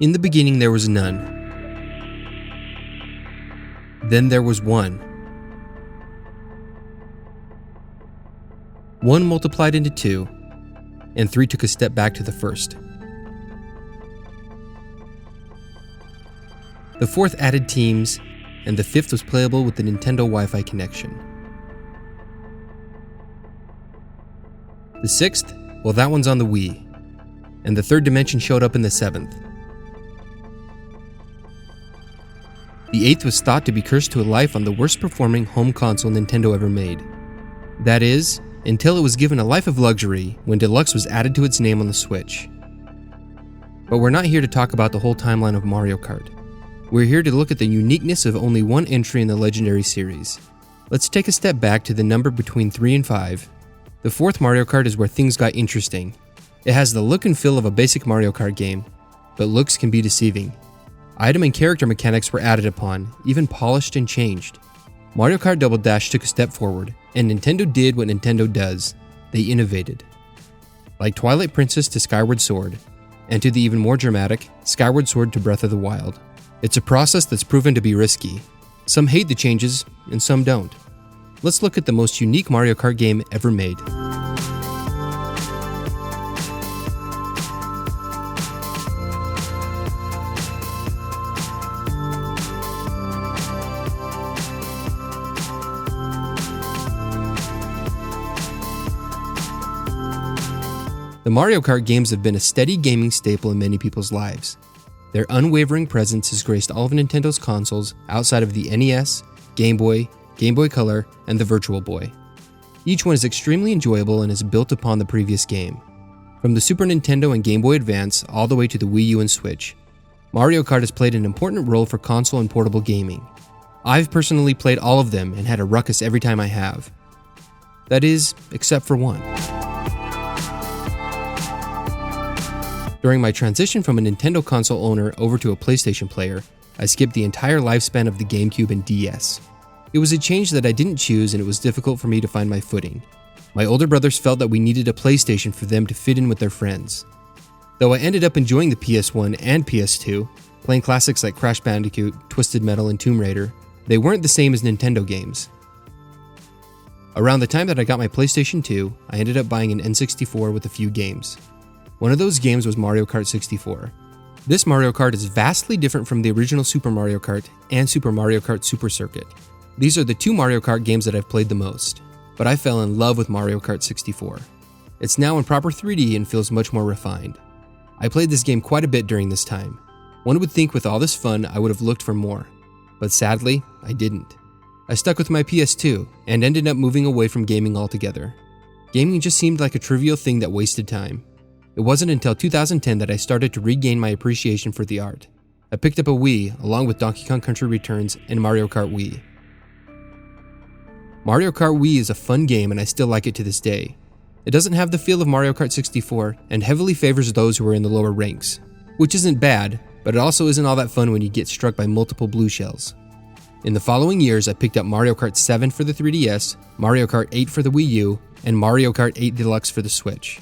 In the beginning there was none. Then there was one. One multiplied into two, and three took a step back to the first. The fourth added teams, and the fifth was playable with the Nintendo Wi-Fi connection. The sixth, well, that one's on the Wii, and the third dimension showed up in the seventh. The eighth was thought to be cursed to a life on the worst performing home console Nintendo ever made. That is, until it was given a life of luxury when Deluxe was added to its name on the Switch. But we're not here to talk about the whole timeline of Mario Kart. We're here to look at the uniqueness of only one entry in the legendary series. Let's take a step back to the number between 3 and 5. The fourth Mario Kart is where things got interesting. It has the look and feel of a basic Mario Kart game, but looks can be deceiving. Item and character mechanics were added upon, even polished and changed. Mario Kart Double Dash took a step forward, and Nintendo did what Nintendo does. They innovated. Like Twilight Princess to Skyward Sword, and to the even more dramatic, Skyward Sword to Breath of the Wild. It's a process that's proven to be risky. Some hate the changes, and some don't. Let's look at the most unique Mario Kart game ever made. The Mario Kart games have been a steady gaming staple in many people's lives. Their unwavering presence has graced all of Nintendo's consoles outside of the NES, Game Boy, Game Boy Color, and the Virtual Boy. Each one is extremely enjoyable and is built upon the previous game. From the Super Nintendo and Game Boy Advance all the way to the Wii U and Switch, Mario Kart has played an important role for console and portable gaming. I've personally played all of them and had a ruckus every time I have. That is, except for one. During my transition from a Nintendo console owner over to a PlayStation player, I skipped the entire lifespan of the GameCube and DS. It was a change that I didn't choose and it was difficult for me to find my footing. My older brothers felt that we needed a PlayStation for them to fit in with their friends. Though I ended up enjoying the PS1 and PS2, playing classics like Crash Bandicoot, Twisted Metal, and Tomb Raider, they weren't the same as Nintendo games. Around the time that I got my PlayStation 2, I ended up buying an N64 with a few games. One of those games was Mario Kart 64. This Mario Kart is vastly different from the original Super Mario Kart and Super Mario Kart Super Circuit. These are the two Mario Kart games that I've played the most, but I fell in love with Mario Kart 64. It's now in proper 3D and feels much more refined. I played this game quite a bit during this time. One would think with all this fun I would have looked for more, but sadly, I didn't. I stuck with my PS2 and ended up moving away from gaming altogether. Gaming just seemed like a trivial thing that wasted time. It wasn't until 2010 that I started to regain my appreciation for the art. I picked up a Wii along with Donkey Kong Country Returns and Mario Kart Wii. Mario Kart Wii is a fun game and I still like it to this day. It doesn't have the feel of Mario Kart 64 and heavily favors those who are in the lower ranks, which isn't bad, but it also isn't all that fun when you get struck by multiple blue shells. In the following years, I picked up Mario Kart 7 for the 3DS, Mario Kart 8 for the Wii U, and Mario Kart 8 Deluxe for the Switch.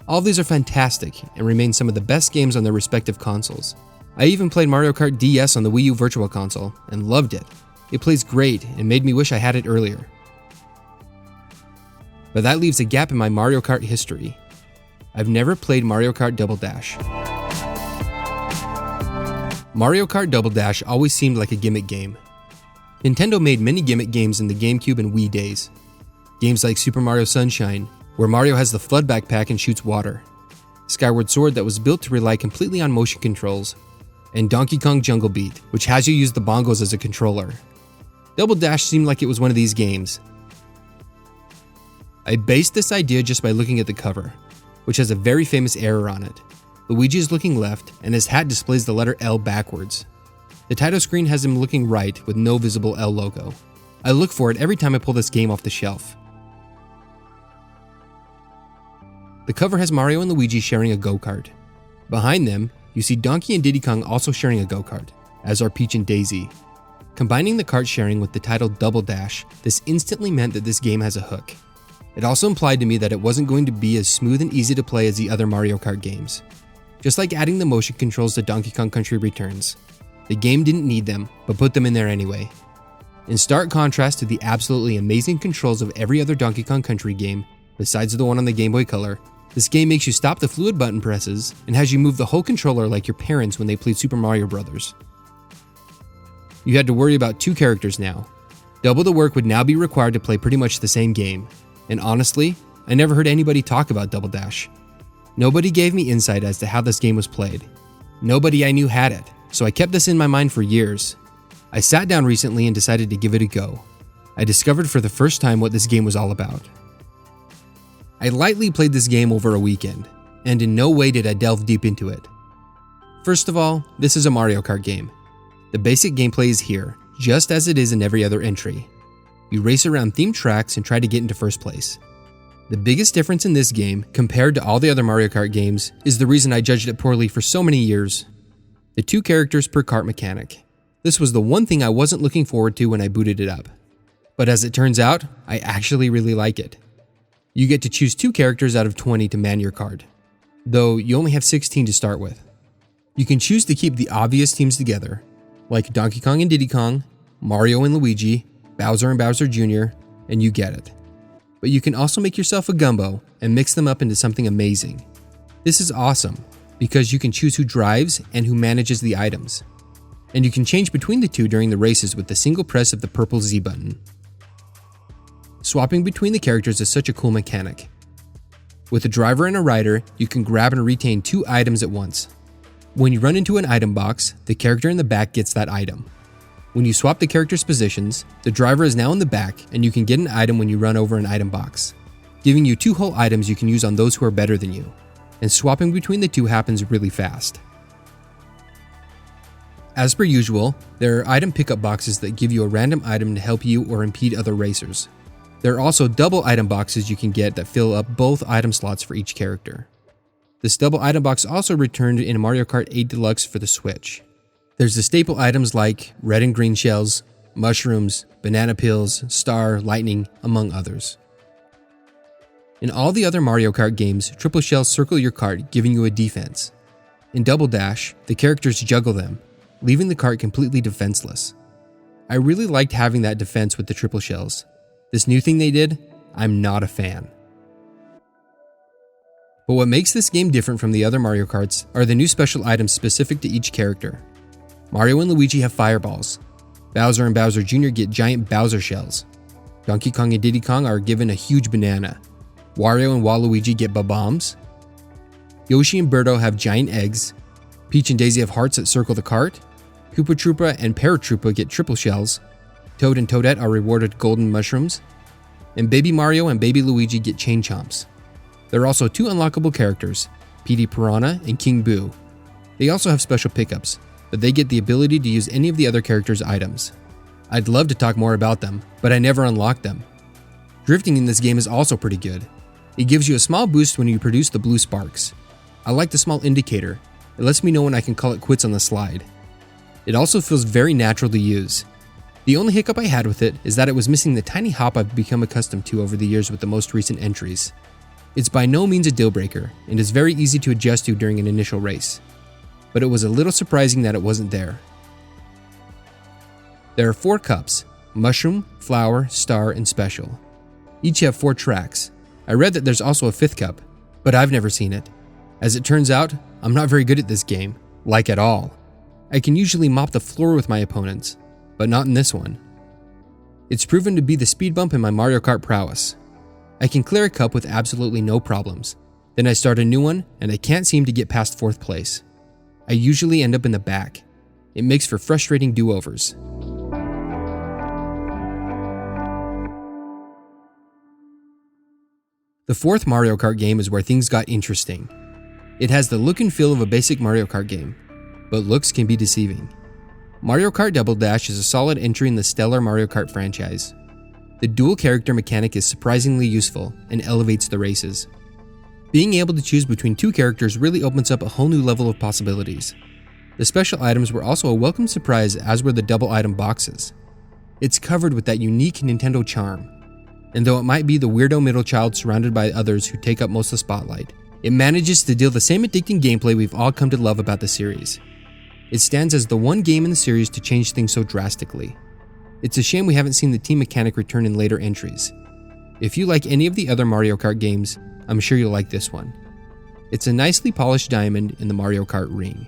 All of these are fantastic and remain some of the best games on their respective consoles. I even played Mario Kart DS on the Wii U Virtual Console and loved it. It plays great and made me wish I had it earlier. But that leaves a gap in my Mario Kart history. I've never played Mario Kart Double Dash. Mario Kart Double Dash always seemed like a gimmick game. Nintendo made many gimmick games in the GameCube and Wii days. Games like Super Mario Sunshine, where Mario has the Flood backpack and shoots water, Skyward Sword that was built to rely completely on motion controls, and Donkey Kong Jungle Beat, which has you use the bongos as a controller. Double Dash seemed like it was one of these games. I based this idea just by looking at the cover, which has a very famous error on it. Luigi is looking left, and his hat displays the letter L backwards. The title screen has him looking right with no visible L logo. I look for it every time I pull this game off the shelf. The cover has Mario and Luigi sharing a go-kart. Behind them, you see Donkey and Diddy Kong also sharing a go-kart, as are Peach and Daisy. Combining the kart sharing with the title Double Dash, this instantly meant that this game has a hook. It also implied to me that it wasn't going to be as smooth and easy to play as the other Mario Kart games. just like adding the motion controls to Donkey Kong Country Returns. The game didn't need them, but put them in there anyway. In stark contrast to the absolutely amazing controls of every other Donkey Kong Country game, besides the one on the Game Boy Color, this game makes you stop the fluid button presses and has you move the whole controller like your parents when they played Super Mario Bros. You had to worry about 2 characters now. Double the work would now be required to play pretty much the same game, and honestly, I never heard anybody talk about Double Dash. Nobody gave me insight as to how this game was played. Nobody I knew had it, so I kept this in my mind for years. I sat down recently and decided to give it a go. I discovered for the first time what this game was all about. I lightly played this game over a weekend, and in no way did I delve deep into it. First of all, this is a Mario Kart game. The basic gameplay is here, just as it is in every other entry. You race around themed tracks and try to get into first place. The biggest difference in this game, compared to all the other Mario Kart games, is the reason I judged it poorly for so many years. The 2 characters per kart mechanic. This was the one thing I wasn't looking forward to when I booted it up. But as it turns out, I actually really like it. You get to choose 2 characters out of 20 to man your kart, though you only have 16 to start with. You can choose to keep the obvious teams together, like Donkey Kong and Diddy Kong, Mario and Luigi, Bowser and Bowser Jr., and you get it. But you can also make yourself a gumbo and mix them up into something amazing. This is awesome, because you can choose who drives and who manages the items. And you can change between the 2 during the races with the single press of the purple Z button. Swapping between the characters is such a cool mechanic. With a driver and a rider, you can grab and retain 2 items at once. When you run into an item box, the character in the back gets that item. When you swap the characters' positions, the driver is now in the back and you can get an item when you run over an item box, giving you 2 whole items you can use on those who are better than you, and swapping between the 2 happens really fast. As per usual, there are item pickup boxes that give you a random item to help you or impede other racers. There are also double item boxes you can get that fill up both item slots for each character. This double item box also returned in Mario Kart 8 Deluxe for the Switch. There's the staple items like red and green shells, mushrooms, banana peels, star, lightning, among others. In all the other Mario Kart games, triple shells circle your kart, giving you a defense. In Double Dash, the characters juggle them, leaving the kart completely defenseless. I really liked having that defense with the triple shells. This new thing they did, I'm not a fan. But what makes this game different from the other Mario Karts are the new special items specific to each character. Mario and Luigi have fireballs. Bowser and Bowser Jr. get giant Bowser shells. Donkey Kong and Diddy Kong are given a huge banana. Wario and Waluigi get bombs. Yoshi and Birdo have giant eggs. Peach and Daisy have hearts that circle the cart. Koopa Troopa and Paratroopa get triple shells. Toad and Toadette are rewarded golden mushrooms. And Baby Mario and Baby Luigi get chain chomps. There are also 2 unlockable characters, Petey Piranha and King Boo. They also have special pickups, but they get the ability to use any of the other characters' items. I'd love to talk more about them, but I never unlocked them. Drifting in this game is also pretty good. It gives you a small boost when you produce the blue sparks. I like the small indicator. It lets me know when I can call it quits on the slide. It also feels very natural to use. The only hiccup I had with it is that it was missing the tiny hop I've become accustomed to over the years with the most recent entries. It's by no means a deal breaker, and is very easy to adjust to during an initial race. But it was a little surprising that it wasn't there. There are 4 cups: Mushroom, Flower, Star, and Special. Each have 4 tracks. I read that there's also a 5th cup, but I've never seen it. As it turns out, I'm not very good at this game, like at all. I can usually mop the floor with my opponents, but not in this one. It's proven to be the speed bump in my Mario Kart prowess. I can clear a cup with absolutely no problems. Then I start a new one, and I can't seem to get past 4th place. I usually end up in the back. It makes for frustrating do-overs. The 4th Mario Kart game is where things got interesting. It has the look and feel of a basic Mario Kart game, but looks can be deceiving. Mario Kart Double Dash is a solid entry in the stellar Mario Kart franchise. The dual character mechanic is surprisingly useful and elevates the races. Being able to choose between 2 characters really opens up a whole new level of possibilities. The special items were also a welcome surprise, as were the double item boxes. It's covered with that unique Nintendo charm. And though it might be the weirdo middle child surrounded by others who take up most of the spotlight, It manages to deal the same addicting gameplay we've all come to love about the series. It stands as the one game in the series to change things so drastically. It's a shame we haven't seen the team mechanic return in later entries. If you like any of the other Mario Kart games, I'm sure you'll like this one. It's a nicely polished diamond in the Mario Kart ring.